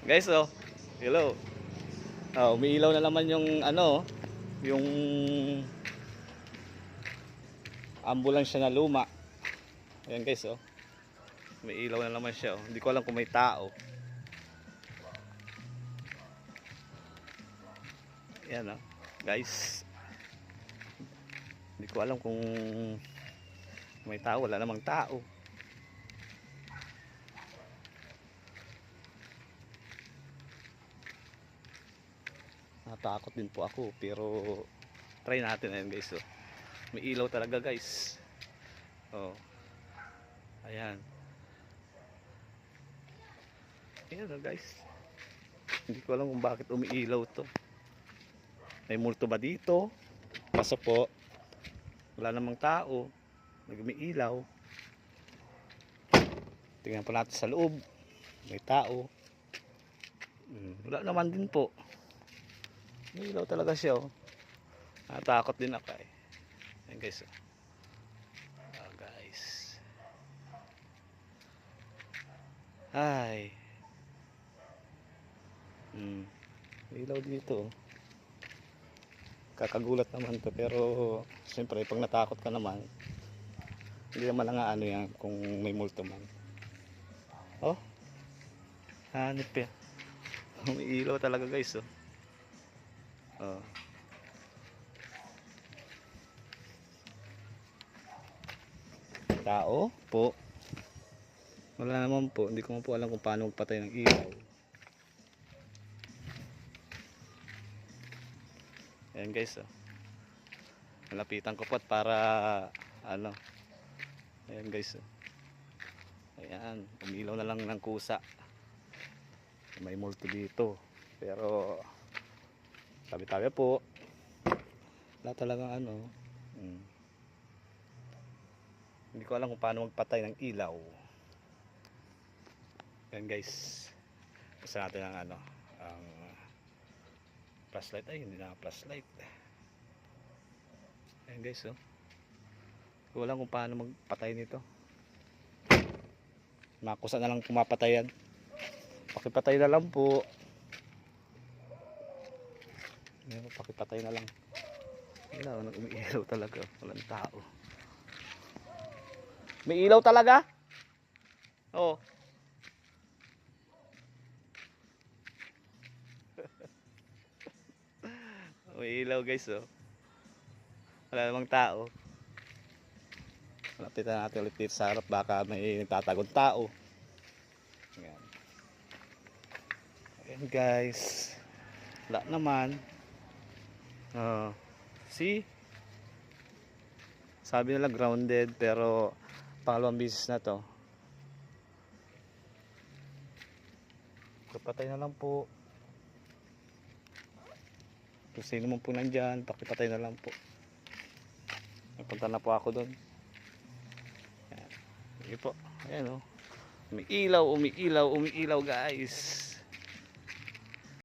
Guys, oh. Hello. Oh, umiilaw na naman yung ano, yung ambulansya na luma. Ayan guys, oh. Umiilaw na naman siya, oh. Hindi ko alam kung may tao. Ayan, oh. Guys. Hindi ko alam kung may tao, wala namang tao. Natakot din po ako, pero try natin. Ayan guys, oh. May ilaw talaga guys. Oh. Ayan. Ayan, oh, guys. Hindi ko alam kung bakit umiilaw to. May multo ba dito? Pasok po. Wala namang tao. Nag-umiilaw. Tingnan po natin sa loob. May tao. Wala naman din po. Umiilaw talaga siya, oh. Natakot din ako eh. Ayan guys, oh. Oh, guys. Ay. Ilaw dito, oh. Kakagulat naman to, pero siyempre pag natakot ka naman, hindi naman lang ano yan kung may multo man. Oh, hanip yan. Umiilaw talaga guys, oh. Oh. Tao po. Wala naman po. Hindi ko po alam kung paano magpatay ng ilaw. Ayan guys, oh. Malapitan ko po para ano. Ayan guys, oh. Ayan, umilaw na lang ng kusa. May multo dito. Pero tabi-tabi po. Wala talagang ano. Hindi ko alam kung paano magpatay ng ilaw. Ayan guys. Gusto natin ang ano, ang flashlight. Ay, hindi na flashlight. Ayan guys, oh. Hindi ko alam kung paano magpatay nito. Makusa na lang pumapatayan. Pakipatay na lang po. Ayan, pakipatay na lang. Ilaw, umiilaw talaga. Walang tao. May ilaw talaga? Oo. May ilaw guys, oh. Wala namang tao. Lapitan natin ulit dito sa harap. Baka may nagtatagong tao. Ayan. Ayan guys. Wala naman. See? Sabi nila grounded, pero pangalawang bisis na to. Pakipatay na lang po. Kung sino mo po nandyan, pakipatay na lang po. Napunta na po ako doon. Ayan. Sige po. Ayan, oh. Umiilaw, umiilaw, umiilaw guys.